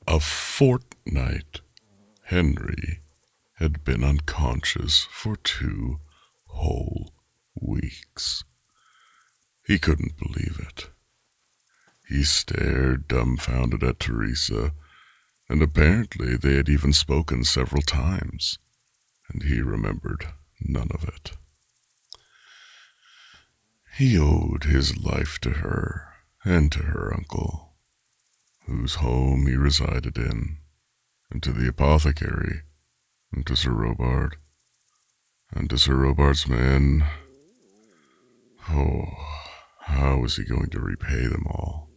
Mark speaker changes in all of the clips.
Speaker 1: a fortnight. Henry had been unconscious for 2 whole weeks. He couldn't believe it. He stared dumbfounded at Teresa, and apparently they had even spoken several times, and he remembered none of it. He owed his life to her and to her uncle, whose home he resided in, and to the apothecary, and to Sir Robard, and to Sir Robard's men. Oh, how was he going to repay them all?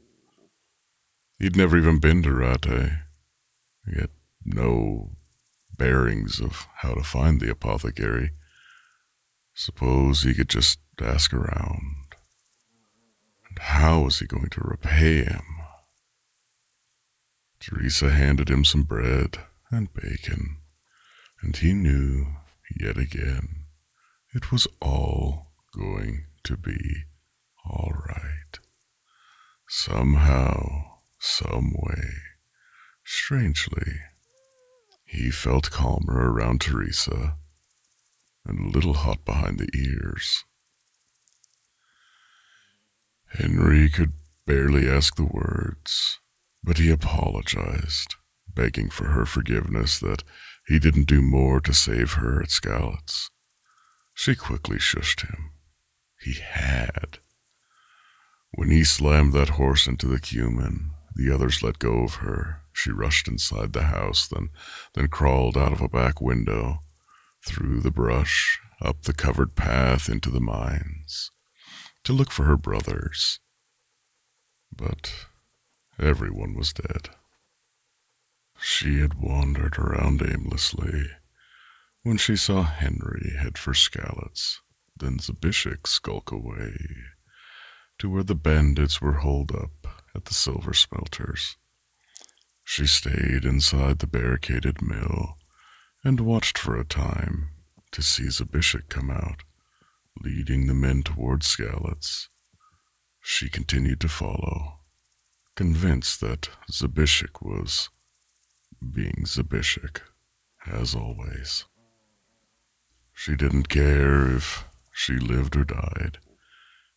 Speaker 1: He'd never even been to Rattay, yet no bearings of how to find the apothecary. Suppose he could just ask around. And how was he going to repay him? Teresa handed him some bread and bacon, and he knew, yet again, it was all going to be all right. Somehow, some way, strangely, he felt calmer around Teresa and a little hot behind the ears. Henry could barely ask the words, but he apologized, begging for her forgiveness that he didn't do more to save her at Skalitz. She quickly shushed him. He had. When he slammed that horse into the cumin, the others let go of her. She rushed inside the house, then crawled out of a back window, through the brush, up the covered path into the mines, to look for her brothers. But everyone was dead. She had wandered around aimlessly when she saw Henry head for Skalitz, then Zabishek skulk away to where the bandits were holed up at the silver smelters. She stayed inside the barricaded mill and watched for a time to see Zabishek come out, leading the men towards Skalitz. She continued to follow, convinced that Zabishek was being Zabishek, as always. She didn't care if she lived or died.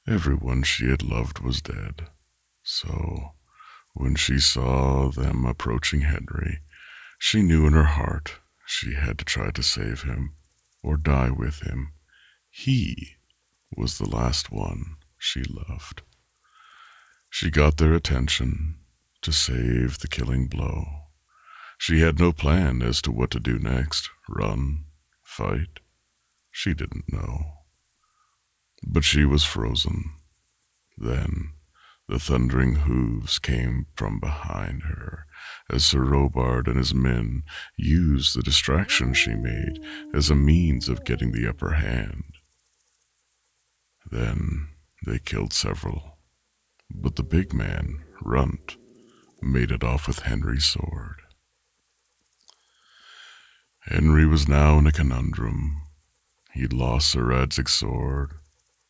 Speaker 1: Everyone she had loved was dead. So, when she saw them approaching Henry, she knew in her heart she had to try to save him, or die with him. He was the last one she loved. She got their attention to save the killing blow. She had no plan as to what to do next. Run? Fight? She didn't know. But she was frozen. Then the thundering hooves came from behind her as Sir Robard and his men used the distraction she made as a means of getting the upper hand. Then they killed several, but the big man, Runt, made it off with Henry's sword. Henry was now in a conundrum. He'd lost Sir Radzig's sword,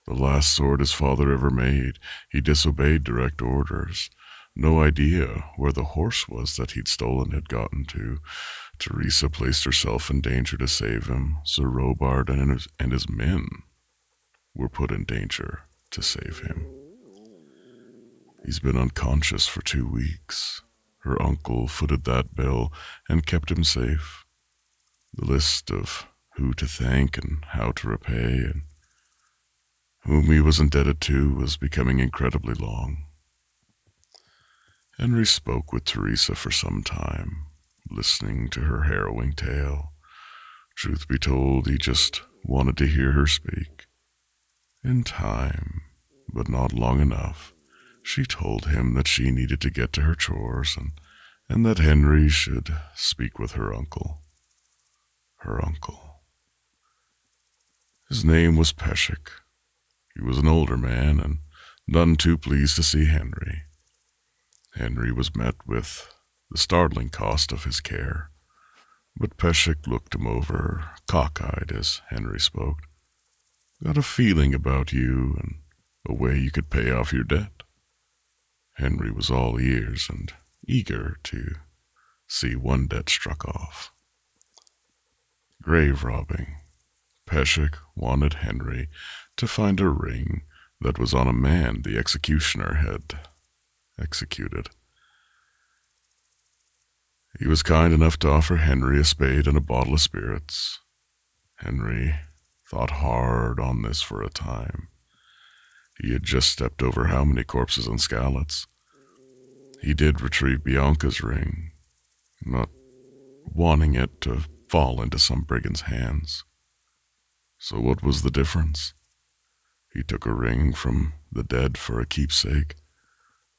Speaker 1: the last sword his father ever made. He disobeyed direct orders. No idea where the horse was that he'd stolen had gotten to. Teresa placed herself in danger to save him. Sir Robard and his men were put in danger to save him. He's been unconscious for 2 weeks. Her uncle footed that bill and kept him safe. The list of who to thank and how to repay and whom he was indebted to was becoming incredibly long. Henry spoke with Teresa for some time, listening to her harrowing tale. Truth be told, he just wanted to hear her speak. In time, but not long enough, she told him that she needed to get to her chores and that Henry should speak with her uncle. Her uncle. His name was Peshek. He was an older man and none too pleased to see Henry. Henry was met with the startling cost of his care, but Peshek looked him over, cockeyed as Henry spoke. Got a feeling about you and a way you could pay off your debt. Henry was all ears and eager to see one debt struck off. Grave robbing. Peshek wanted Henry to find a ring that was on a man the executioner had executed. He was kind enough to offer Henry a spade and a bottle of spirits. Henry thought hard on this for a time. He had just stepped over how many corpses and Skalitz. He did retrieve Bianca's ring, not wanting it to fall into some brigand's hands. So what was the difference? He took a ring from the dead for a keepsake.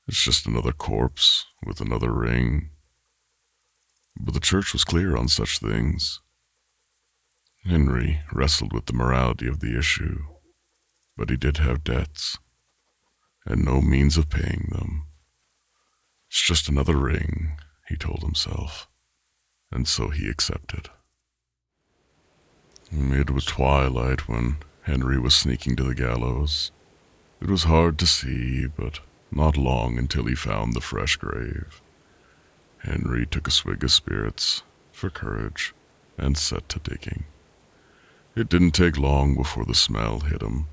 Speaker 1: It's just another corpse with another ring. But the church was clear on such things. Henry wrestled with the morality of the issue, but he did have debts, and no means of paying them. It's just another ring, he told himself, and so he accepted. It was twilight when Henry was sneaking to the gallows. It was hard to see, but not long until he found the fresh grave. Henry took a swig of spirits for courage and set to digging. It didn't take long before the smell hit him,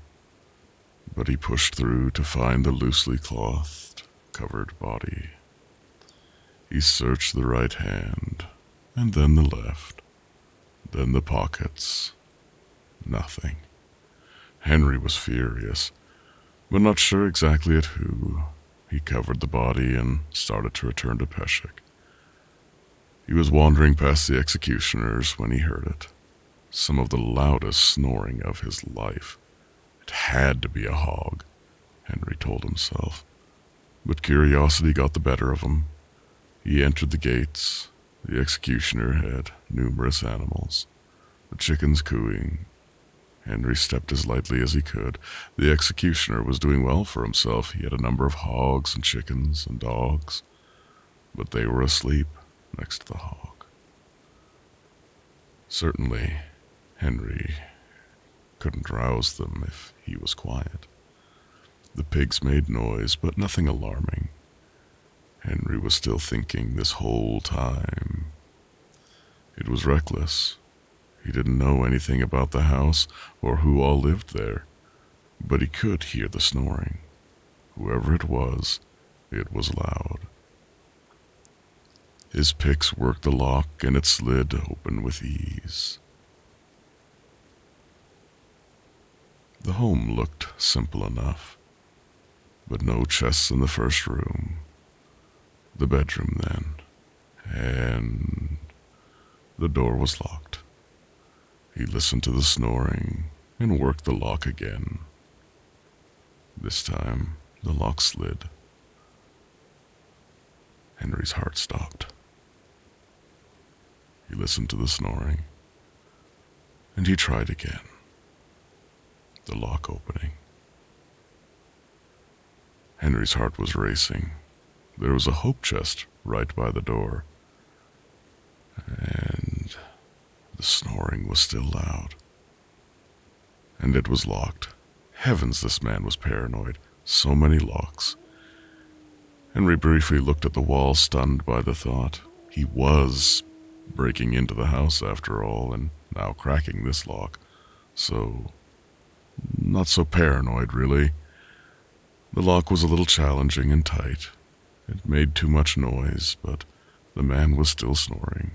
Speaker 1: but he pushed through to find the loosely clothed, covered body. He searched the right hand, and then the left, then the pockets. Nothing. Henry was furious, but not sure exactly at who. He covered the body and started to return to Peshek. He was wandering past the executioners when he heard it. Some of the loudest snoring of his life. It had to be a hog, Henry told himself. But curiosity got the better of him. He entered the gates. The executioner had numerous animals. The chickens cooing. Henry stepped as lightly as he could. The executioner was doing well for himself. He had a number of hogs and chickens and dogs, but they were asleep next to the hog. Certainly, Henry couldn't rouse them if he was quiet. The pigs made noise, but nothing alarming. Henry was still thinking this whole time. It was reckless. He didn't know anything about the house or who all lived there, but he could hear the snoring. Whoever it was loud. His picks worked the lock and it slid open with ease. The home looked simple enough, but no chests in the first room. The bedroom then, and the door was locked. He listened to the snoring and worked the lock again. This time, the lock slid. Henry's heart stopped. He listened to the snoring, and he tried again. The lock opening. Henry's heart was racing. There was a hope chest right by the door, and the snoring was still loud. And it was locked. Heavens, this man was paranoid. So many locks. Henry briefly looked at the wall, stunned by the thought. He was breaking into the house after all, and now cracking this lock. So, not so paranoid, really. The lock was a little challenging and tight. It made too much noise, but the man was still snoring.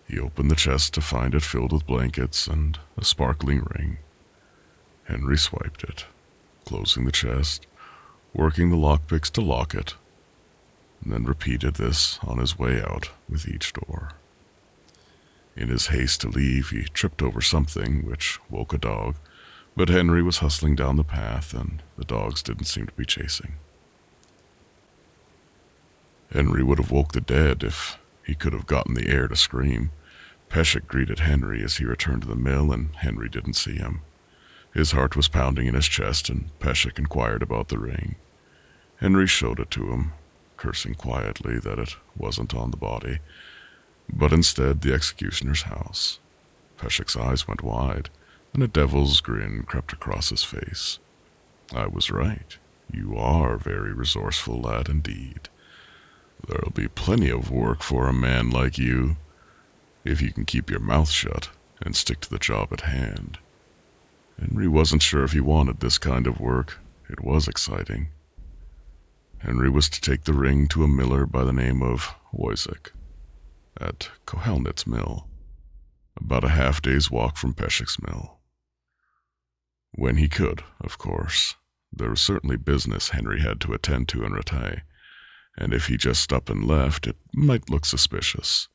Speaker 1: He opened the chest to find it filled with blankets and a sparkling ring. Henry swiped it, closing the chest, working the lockpicks to lock it, and then repeated this on his way out with each door. In his haste to leave, he tripped over something, which woke a dog, but Henry was hustling down the path, and the dogs didn't seem to be chasing. Henry would have woke the dead if he could have gotten the air to scream. Peshek greeted Henry as he returned to the mill, and Henry didn't see him. His heart was pounding in his chest, and Peshek inquired about the ring. Henry showed it to him, cursing quietly that it wasn't on the body, but instead the executioner's house. Peshek's eyes went wide, and a devil's grin crept across his face. "I was right. You are a very resourceful lad indeed. There'll be plenty of work for a man like you, if you can keep your mouth shut and stick to the job at hand. Henry wasn't sure if he wanted this kind of work. It was exciting. Henry was to take the ring to a miller by the name of Wojciech at Kohelnitz Mill, about a half-day's walk from Peshek's mill. When he could, of course. There was certainly business Henry had to attend to in Rattay, and if he just up and left, it might look suspicious.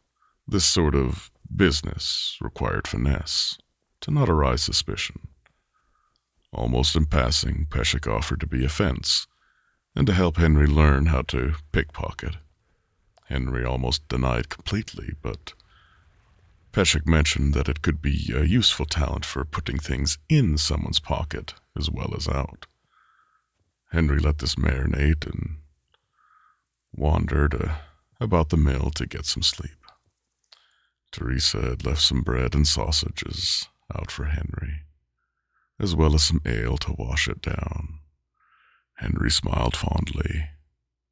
Speaker 1: This sort of business required finesse, to not arouse suspicion. Almost in passing, Peshek offered to be a fence, and to help Henry learn how to pickpocket. Henry almost denied completely, but Peshek mentioned that it could be a useful talent for putting things in someone's pocket as well as out. Henry let this marinate and wandered about the mill to get some sleep. Teresa had left some bread and sausages out for Henry, as well as some ale to wash it down. Henry smiled fondly,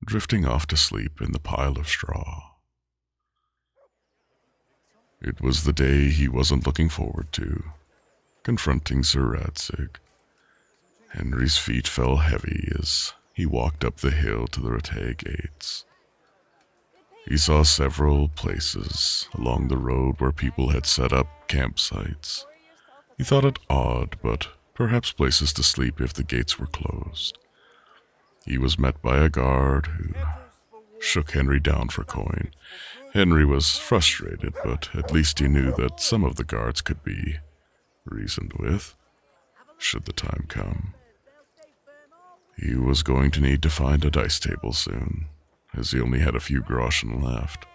Speaker 1: drifting off to sleep in the pile of straw. It was the day he wasn't looking forward to, confronting Sir Radzig. Henry's feet fell heavy as he walked up the hill to the Rattay gates. He saw several places along the road where people had set up campsites. He thought it odd, but perhaps places to sleep if the gates were closed. He was met by a guard who shook Henry down for coin. Henry was frustrated, but at least he knew that some of the guards could be reasoned with, should the time come. He was going to need to find a dice table soon, as he only had a few groschen left.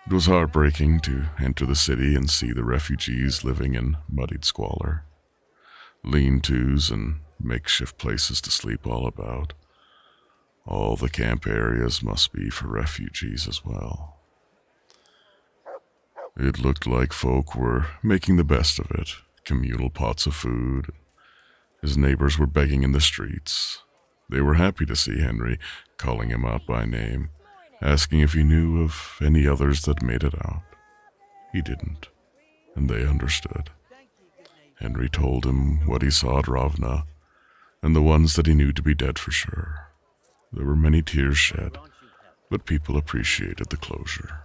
Speaker 1: It was heartbreaking to enter the city and see the refugees living in muddied squalor. Lean-tos and makeshift places to sleep all about. All the camp areas must be for refugees as well. It looked like folk were making the best of it, communal pots of food. His neighbors were begging in the streets. They were happy to see Henry, calling him out by name, asking if he knew of any others that made it out. He didn't, and they understood. Henry told him what he saw at Ravna, and the ones that he knew to be dead for sure. There were many tears shed, but people appreciated the closure.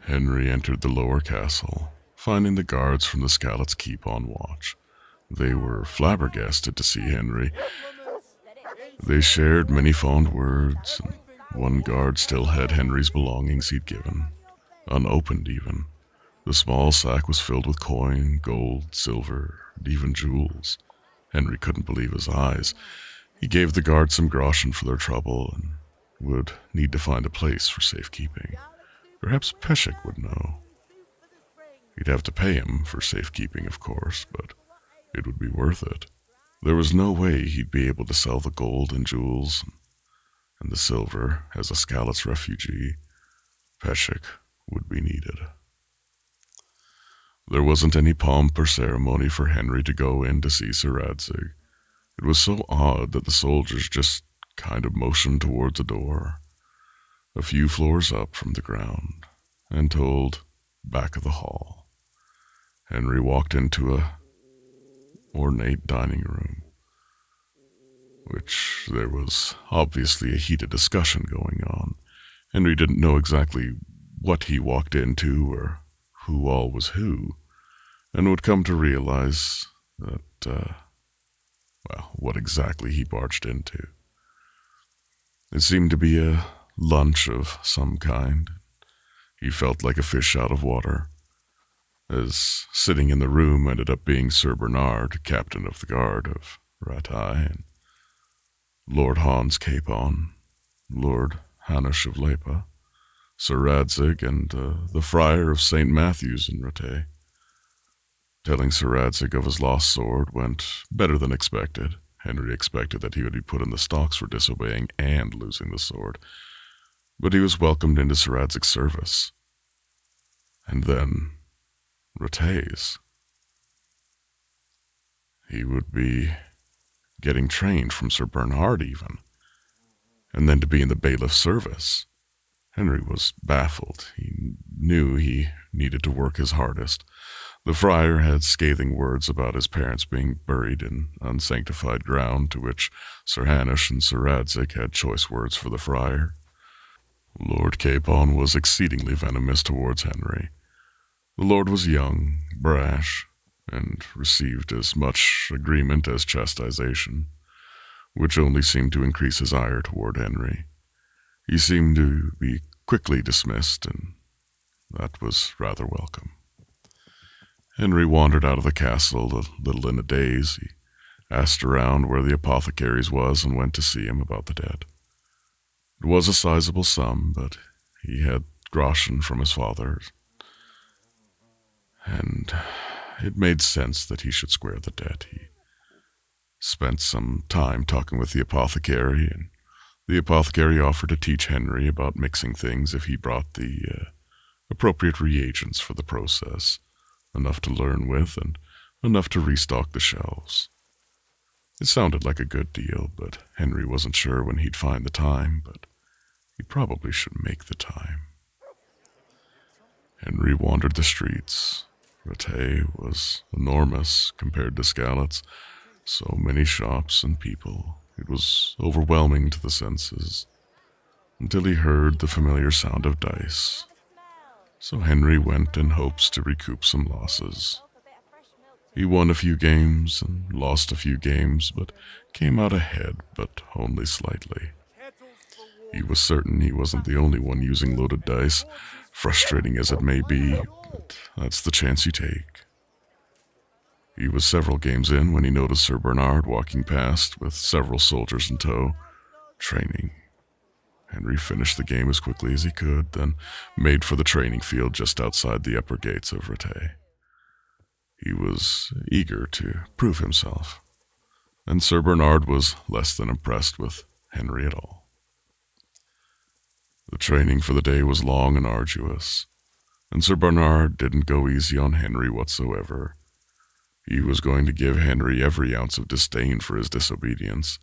Speaker 1: Henry entered the lower castle, finding the guards from the Skalitz Keep on watch. They were flabbergasted to see Henry. They shared many fond words, and one guard still had Henry's belongings he'd given, unopened even. The small sack was filled with coin, gold, silver, and even jewels. Henry couldn't believe his eyes. He gave the guard some groschen for their trouble and would need to find a place for safekeeping. Perhaps Peshek would know. He'd have to pay him for safekeeping, of course, but it would be worth it. There was no way he'd be able to sell the gold and jewels and the silver as a Skalitz refugee. Peshek would be needed. There wasn't any pomp or ceremony for Henry to go in to see Sir Radzig. It was so odd that the soldiers just kind of motioned towards a door, a few floors up from the ground, and told back of the hall. Henry walked into a ornate dining room, which there was obviously a heated discussion going on. Henry didn't know exactly what he walked into or who all was who, and would come to realize that, what exactly he barged into. It seemed to be a lunch of some kind. He felt like a fish out of water, as sitting in the room ended up being Sir Bernard, captain of the guard of Rattay, and Lord Hans Capon, Lord Hanush of Lepa, Sir Radzig, and the Friar of St. Matthew's in Rattay. Telling Sir Radzig of his lost sword went better than expected. Henry expected that he would be put in the stocks for disobeying and losing the sword, but he was welcomed into Sir Radzig's service. And then Rattay's. He would be getting trained from Sir Bernhard even. and then to be in the bailiff's service. Henry was baffled. He knew he needed to work his hardest. The friar had scathing words about his parents being buried in unsanctified ground, to which Sir Hanush and Sir Radzig had choice words for the friar. Lord Capon was exceedingly venomous towards Henry. The lord was young, brash, and received as much agreement as chastisement, which only seemed to increase his ire toward Henry. He seemed to be quickly dismissed, and that was rather welcome. Henry wandered out of the castle a little in a daze. He asked around where the apothecary's was and went to see him about the dead. It was a sizable sum, but he had groschen from his father, and it made sense that he should square the debt. He spent some time talking with the apothecary, and the apothecary offered to teach Henry about mixing things if he brought the appropriate reagents for the process, enough to learn with and enough to restock the shelves. It sounded like a good deal, but Henry wasn't sure when he'd find the time, but he probably should make the time. Henry wandered the streets. Rattay was enormous compared to Skalitz. So many shops and people. It was overwhelming to the senses, until he heard the familiar sound of dice. So Henry went in hopes to recoup some losses. He won a few games and lost a few games, but came out ahead, but only slightly. He was certain he wasn't the only one using loaded dice, frustrating as it may be, but that's the chance you take. He was several games in when he noticed Sir Bernard walking past with several soldiers in tow, training. Henry finished the game as quickly as he could, then made for the training field just outside the upper gates of Rattay. He was eager to prove himself, and Sir Bernard was less than impressed with Henry at all. The training for the day was long and arduous, and Sir Bernard didn't go easy on Henry whatsoever. He was going to give Henry every ounce of disdain for his disobedience.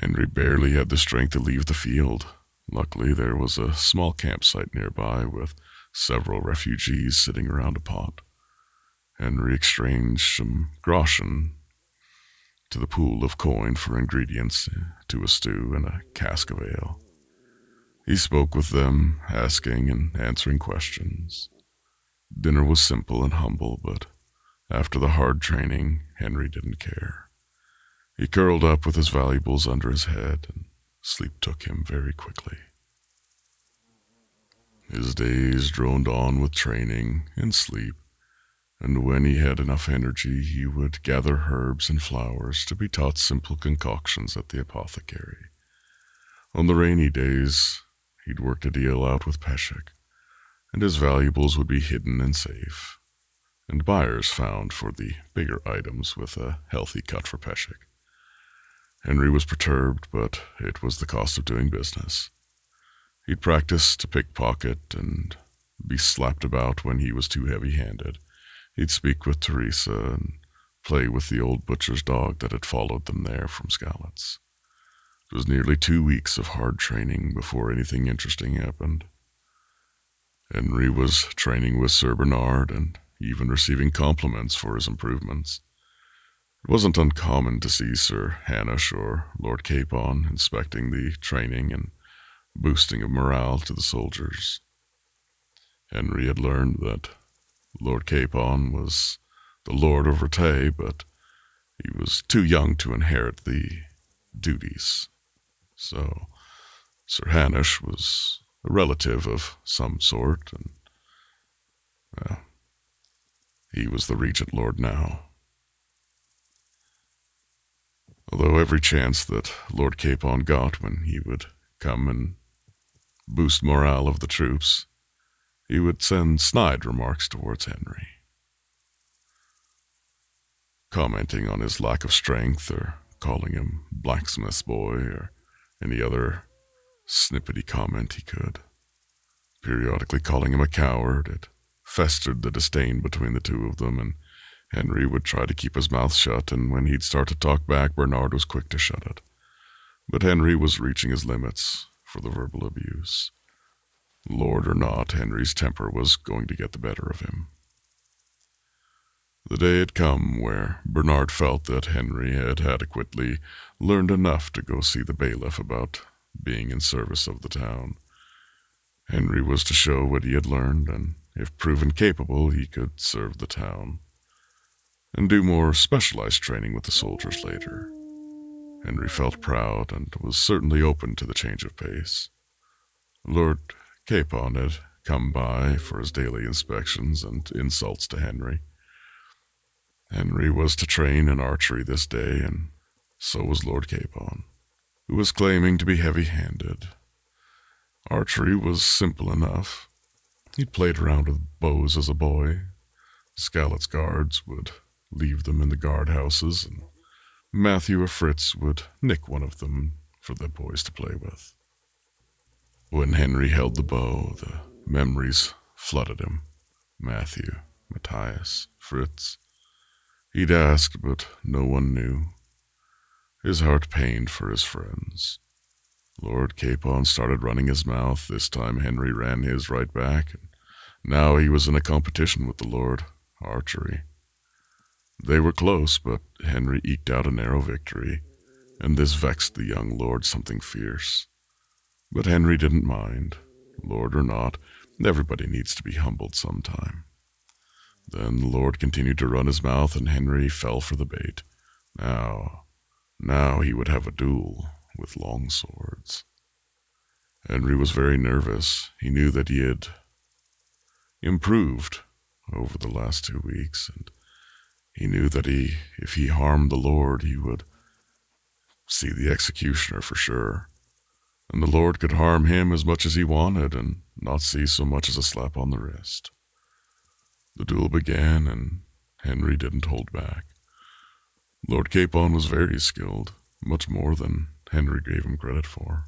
Speaker 1: Henry barely had the strength to leave the field. Luckily, there was a small campsite nearby with several refugees sitting around a pot. Henry exchanged some groschen to the pool of coin for ingredients to a stew and a cask of ale. He spoke with them, asking and answering questions. Dinner was simple and humble, but after the hard training, Henry didn't care. He curled up with his valuables under his head, and sleep took him very quickly. His days droned on with training and sleep, and when he had enough energy, he would gather herbs and flowers to be taught simple concoctions at the apothecary. On the rainy days, he'd work a deal out with Peshek, and his valuables would be hidden and safe, and buyers found for the bigger items with a healthy cut for Peshek. Henry was perturbed, but it was the cost of doing business. He'd practice to pickpocket and be slapped about when he was too heavy-handed. He'd speak with Teresa and play with the old butcher's dog that had followed them there from Skalitz. It was nearly 2 weeks of hard training before anything interesting happened. Henry was training with Sir Bernard and even receiving compliments for his improvements. It wasn't uncommon to see Sir Hanush or Lord Capon inspecting the training and boosting of morale to the soldiers. Henry had learned that Lord Capon was the Lord of Rattay, but he was too young to inherit the duties. So Sir Hanush was a relative of some sort, and, well, he was the Regent Lord now. Although every chance that Lord Capon got when he would come and boost morale of the troops, he would send snide remarks towards Henry, commenting on his lack of strength or calling him blacksmith's boy or any other snippety comment he could, periodically calling him a coward. It festered the disdain between the two of them, and Henry would try to keep his mouth shut, and when he'd start to talk back, Bernard was quick to shut it. But Henry was reaching his limits for the verbal abuse. Lord or not, Henry's temper was going to get the better of him. The day had come where Bernard felt that Henry had adequately learned enough to go see the bailiff about being in service of the town. Henry was to show what he had learned, and if proven capable, he could serve the town and do more specialized training with the soldiers later. Henry felt proud and was certainly open to the change of pace. Lord Capon had come by for his daily inspections and insults to Henry. Henry was to train in archery this day, and so was Lord Capon, who was claiming to be heavy-handed. Archery was simple enough. He'd played around with bows as a boy. Scarlet's guards would leave them in the guardhouses, and Matthew or Fritz would nick one of them for the boys to play with. When Henry held the bow, the memories flooded him. Matthew, Matthias, Fritz. He'd asked, but no one knew. His heart pained for his friends. Lord Capon started running his mouth. This time Henry ran his right back, and now he was in a competition with the Lord, archery. They were close, but Henry eked out a narrow victory, and this vexed the young lord something fierce. But Henry didn't mind. Lord or not, everybody needs to be humbled sometime. Then the Lord continued to run his mouth, and Henry fell for the bait. Now he would have a duel with long swords. Henry was very nervous. He knew that he had improved over the last 2 weeks, and he knew that if he harmed the Lord, he would see the executioner for sure. And the Lord could harm him as much as he wanted and not see so much as a slap on the wrist. The duel began, and Henry didn't hold back. Lord Capon was very skilled, much more than Henry gave him credit for.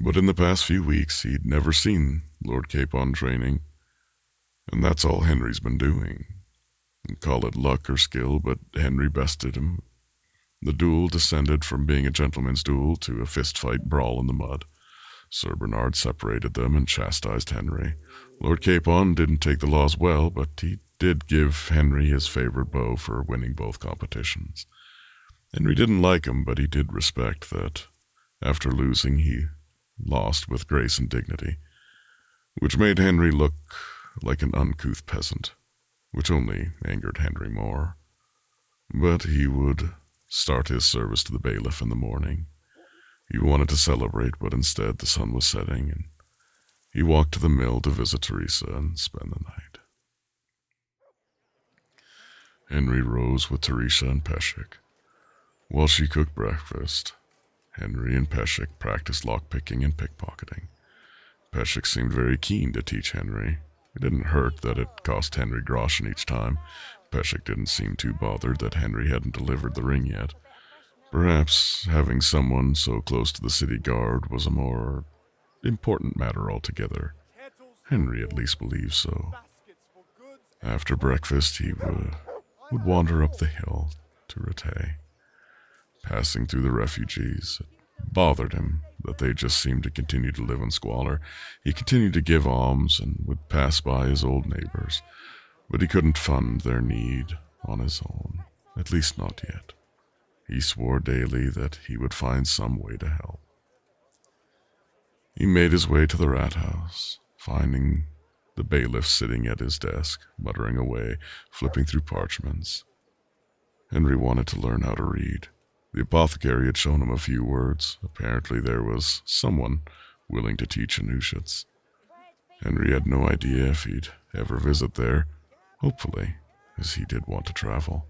Speaker 1: But in the past few weeks, he'd never seen Lord Capon training, and that's all Henry's been doing. Call it luck or skill, but Henry bested him. The duel descended from being a gentleman's duel to a fist-fight brawl in the mud. Sir Bernard separated them and chastised Henry. Lord Capon didn't take the laws well, but he did give Henry his favorite bow for winning both competitions. Henry didn't like him, but he did respect that after losing, he lost with grace and dignity, which made Henry look like an uncouth peasant, which only angered Henry more. But he would start his service to the bailiff in the morning. He wanted to celebrate, but instead the sun was setting, and he walked to the mill to visit Teresa and spend the night. Henry rose with Teresa and Peshek. While she cooked breakfast, Henry and Peshek practiced lockpicking and pickpocketing. Peshek seemed very keen to teach Henry. It didn't hurt that it cost Henry groschen each time. Peshek didn't seem too bothered that Henry hadn't delivered the ring yet. Perhaps having someone so close to the city guard was a more important matter altogether. Henry at least believed so. After breakfast, he would wander up the hill to Rattay. Passing through the refugees, it bothered him that they just seemed to continue to live in squalor. He continued to give alms and would pass by his old neighbors, but he couldn't fund their need on his own, at least not yet. He swore daily that he would find some way to help. He made his way to the rat house, finding the bailiff sitting at his desk, muttering away, flipping through parchments. Henry wanted to learn how to read. The apothecary had shown him a few words. Apparently there was someone willing to teach Anushits. Henry had no idea if he'd ever visit there, hopefully, as he did want to travel.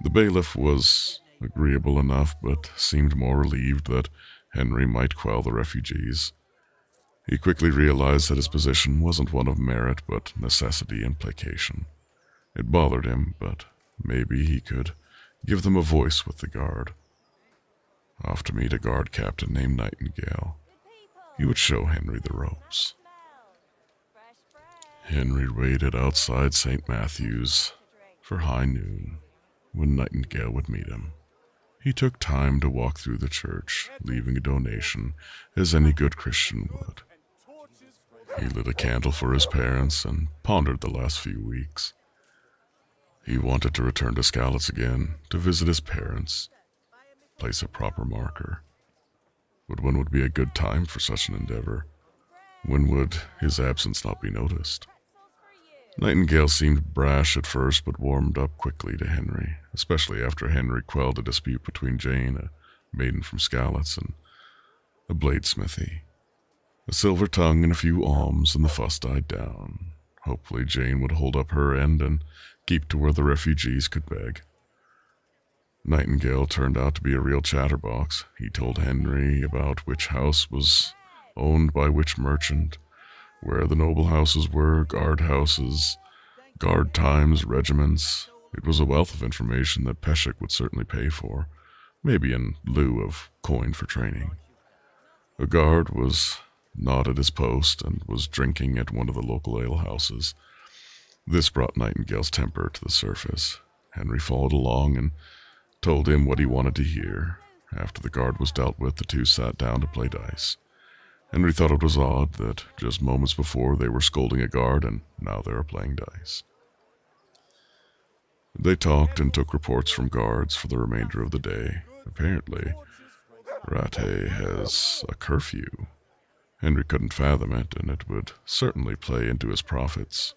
Speaker 1: The bailiff was agreeable enough, but seemed more relieved that Henry might quell the refugees. He quickly realized that his position wasn't one of merit, but necessity and placation. It bothered him, but maybe he could give them a voice with the guard. Off to meet a guard captain named Nightingale. He would show Henry the ropes. Henry waited outside St. Matthew's for high noon, when Nightingale would meet him. He took time to walk through the church, leaving a donation, as any good Christian would. He lit a candle for his parents and pondered the last few weeks. He wanted to return to Skalitz again, to visit his parents, place a proper marker. But when would be a good time for such an endeavor? When would his absence not be noticed? Nightingale seemed brash at first, but warmed up quickly to Henry, especially after Henry quelled a dispute between Jane, a maiden from Skalitz, and a bladesmithy. A silver tongue and a few alms, and the fuss died down. Hopefully Jane would hold up her end and keep to where the refugees could beg. Nightingale turned out to be a real chatterbox. He told Henry about which house was owned by which merchant, where the noble houses were, guard houses, guard times, regiments. It was a wealth of information that Peshek would certainly pay for, maybe in lieu of coin for training. A guard was not at his post and was drinking at one of the local alehouses. This brought Nightingale's temper to the surface. Henry followed along and told him what he wanted to hear. After the guard was dealt with, the two sat down to play dice. Henry thought it was odd that just moments before they were scolding a guard and now they were playing dice. They talked and took reports from guards for the remainder of the day. Apparently, Rate has a curfew. Henry couldn't fathom it, and it would certainly play into his profits.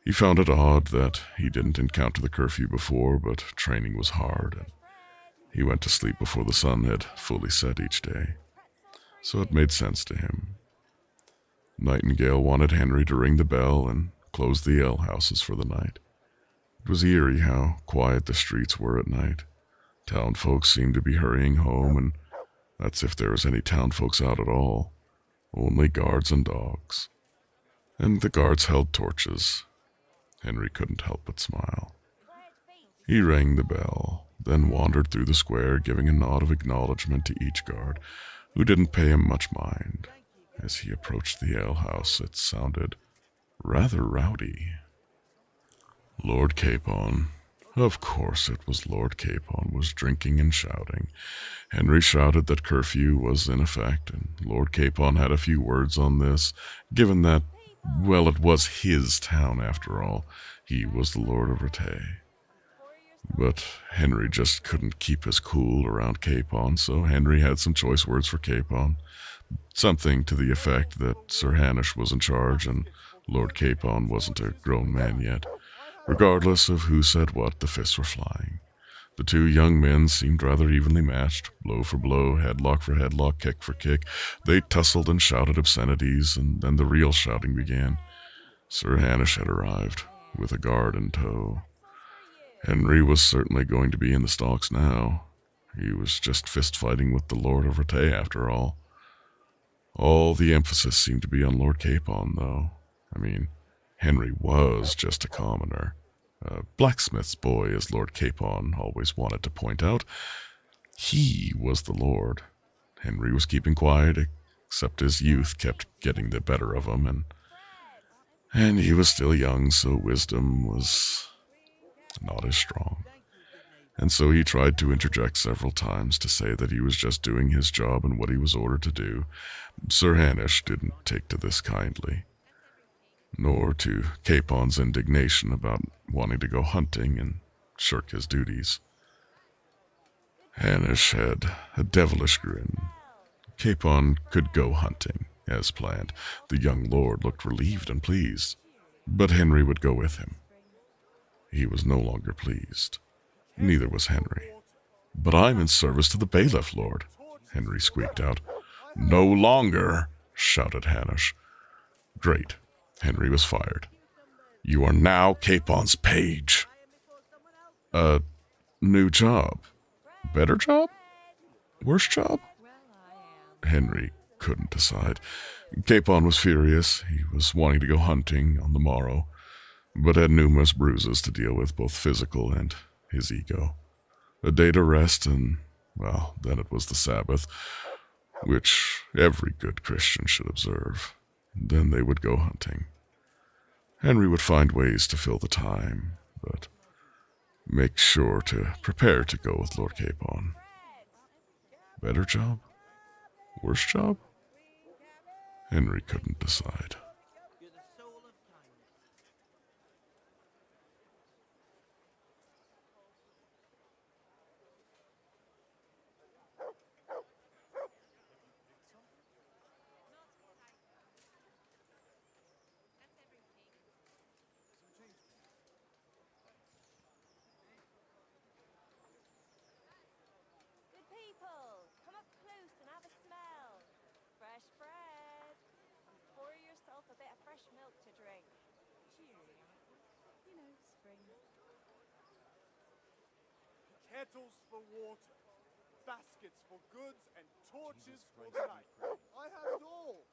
Speaker 1: He found it odd that he didn't encounter the curfew before, but training was hard, and he went to sleep before the sun had fully set each day. So it made sense to him. Nightingale wanted Henry to ring the bell and close the alehouses for the night. It was eerie how quiet the streets were at night. Town folks seemed to be hurrying home, and that's if there was any town folks out at all. Only guards and dogs. And the guards held torches. Henry couldn't help but smile. He rang the bell, then wandered through the square, giving a nod of acknowledgement to each guard, who didn't pay him much mind. As he approached the alehouse, it sounded rather rowdy. Lord Capon, of course it was Lord Capon, was drinking and shouting. Henry shouted that curfew was in effect, and Lord Capon had a few words on this, given that, well, it was his town after all. He was the Lord of Rate. But Henry just couldn't keep his cool around Capon, so Henry had some choice words for Capon. Something to the effect that Sir Hanush was in charge and Lord Capon wasn't a grown man yet. Regardless of who said what, the fists were flying. The two young men seemed rather evenly matched, blow for blow, headlock for headlock, kick for kick. They tussled and shouted obscenities, and then the real shouting began. Sir Hanush had arrived, with a guard in tow. Henry was certainly going to be in the stocks now. He was just fist-fighting with the Lord of Rate after all. All the emphasis seemed to be on Lord Capon, though. I mean, Henry was just a commoner. A blacksmith's boy, as Lord Capon always wanted to point out. He was the Lord. Henry was keeping quiet, except his youth kept getting the better of him, and he was still young, so wisdom was not as strong. And so he tried to interject several times to say that he was just doing his job and what he was ordered to do. Sir Hanush didn't take to this kindly, nor to Capon's indignation about wanting to go hunting and shirk his duties. Hanush had a devilish grin. Capon could go hunting, as planned. The young lord looked relieved and pleased, but Henry would go with him. He was no longer pleased. Neither was Henry. "But I'm in service to the bailiff, Lord," Henry squeaked out. "No longer," shouted Hanush. Great. Henry was fired. "You are now Capon's page." New job. Better job? Worse job? Henry couldn't decide. Capon was furious. He was wanting to go hunting on the morrow, but had numerous bruises to deal with, both physical and his ego. A day to rest, and, well, then it was the Sabbath, which every good Christian should observe. Then they would go hunting. Henry would find ways to fill the time, but Make sure to prepare to go with Lord Capon. Better job? Worse job? Henry couldn't decide.
Speaker 2: Good people, come up close and have a smell. Fresh bread. Pour yourself a bit of fresh milk to drink. Cheery, you know, spring.
Speaker 3: Kettles for water, baskets for goods, and torches for the night. I have it all.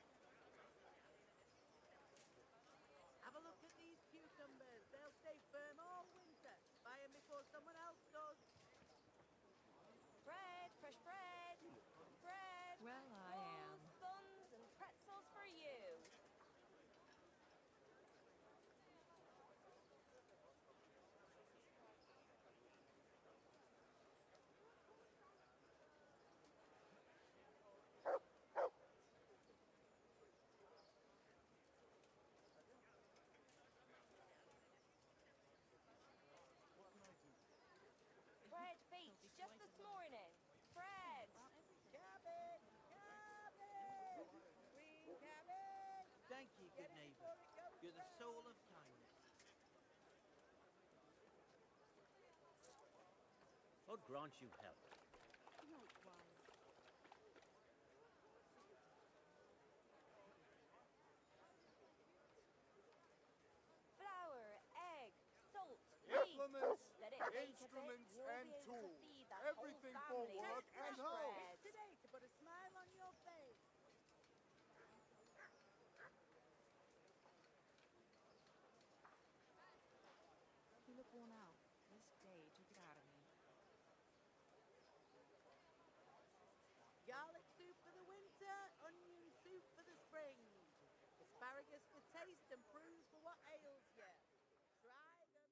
Speaker 4: Have a look at these cucumbers. They'll stay firm all winter. Buy them before someone else does.
Speaker 2: Bread, fresh bread. Bread.
Speaker 5: Well, I am.
Speaker 2: Rolls, buns, and pretzels for you. Bread baked just this morning. Bread.
Speaker 4: Cabbage! Cabbage! Green cabbage!
Speaker 6: Thank you, good neighbour. You're the soul of kindness. God grant you health.
Speaker 2: Flour, egg, salt,
Speaker 3: Implements,
Speaker 2: meat. Let it bake a bit.
Speaker 3: instruments,
Speaker 2: You'll
Speaker 3: and
Speaker 2: be able to
Speaker 3: tools.
Speaker 2: feed that
Speaker 3: Everything
Speaker 2: whole
Speaker 3: for
Speaker 2: family
Speaker 3: work
Speaker 2: with
Speaker 3: and
Speaker 2: fresh
Speaker 3: home.
Speaker 2: bread.
Speaker 4: Today to put a smile on your face.
Speaker 5: You look worn out. This day took it out of me.
Speaker 4: Garlic soup for the winter, onion soup for the spring. Asparagus for taste and prunes for what ails you. Try them.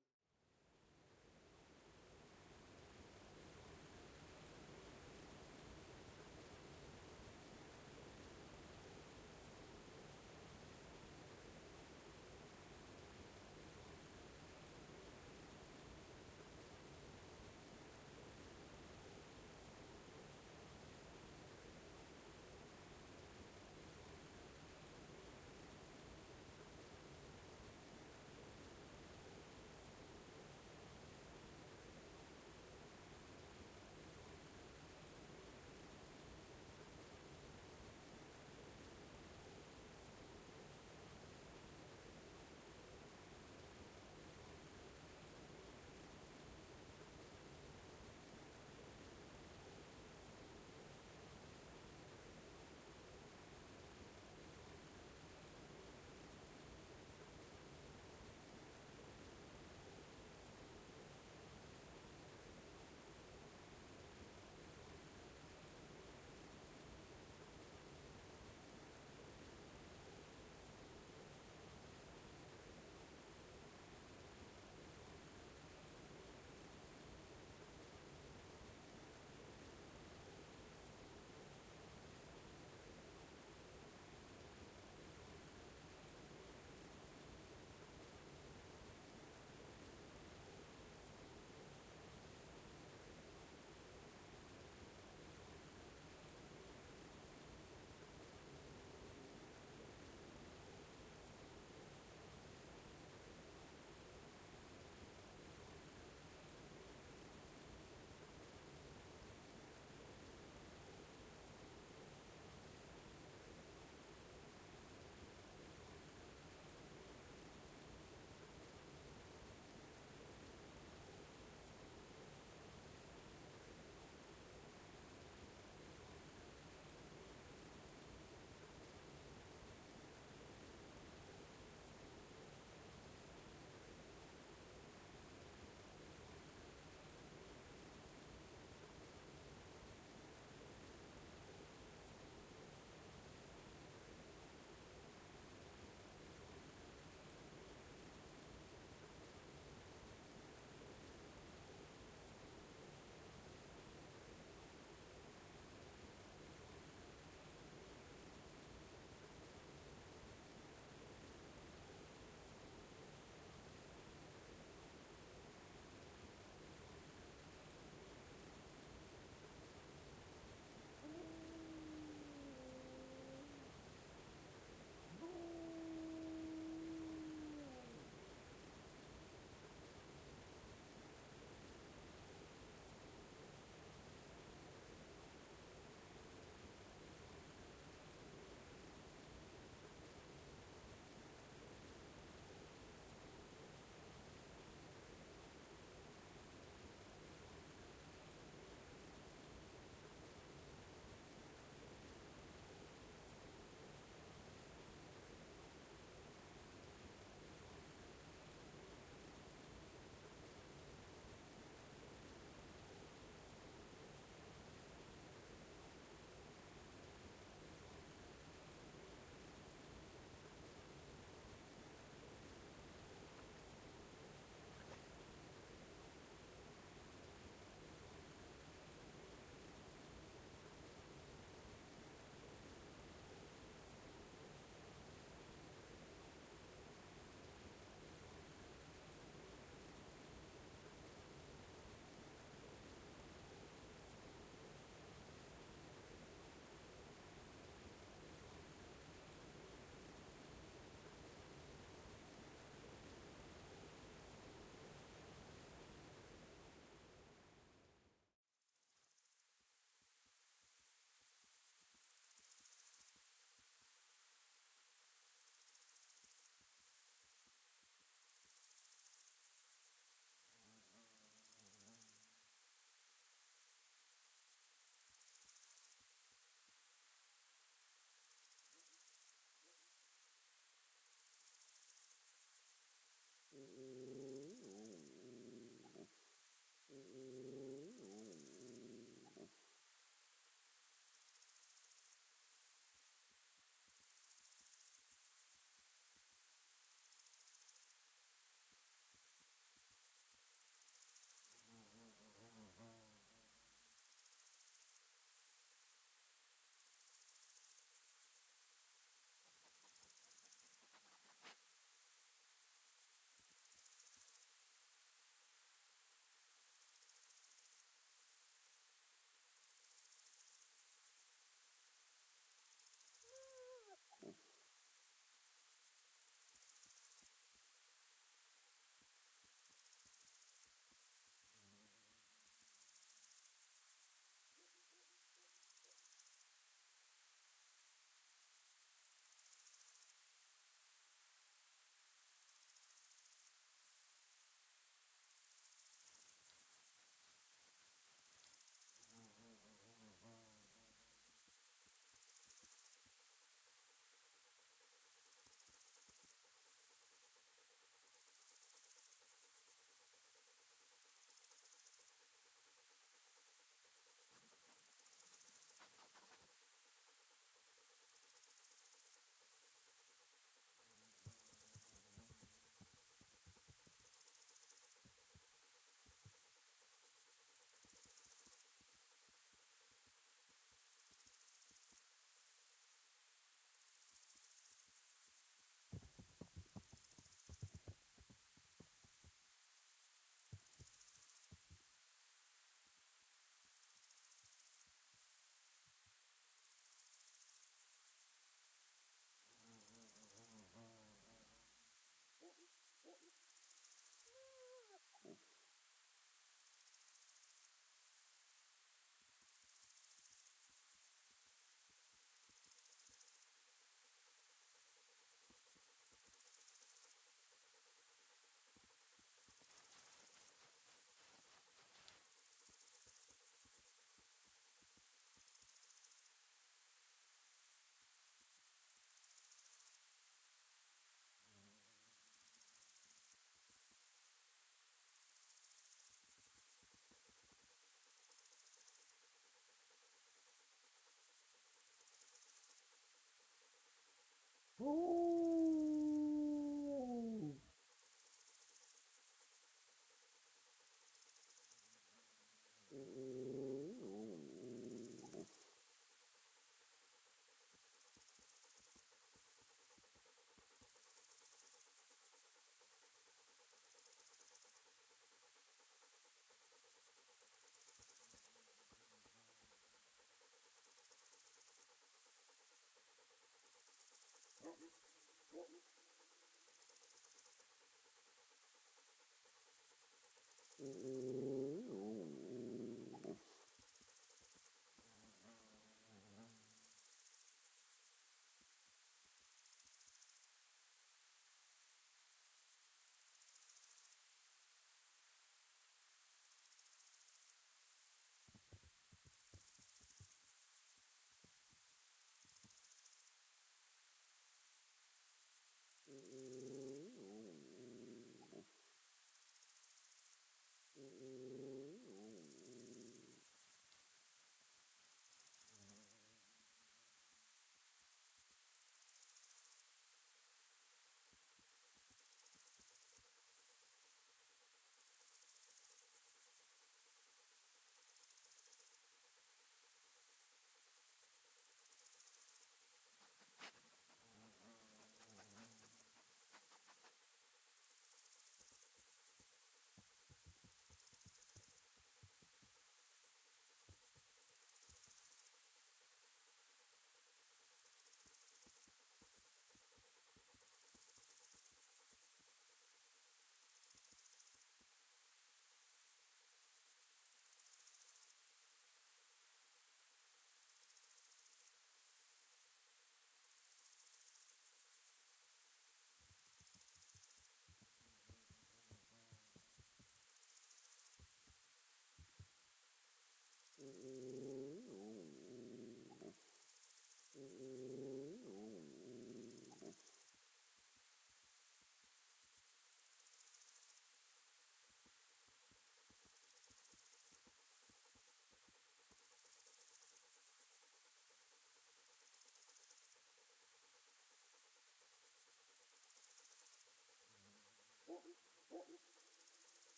Speaker 7: Ooh.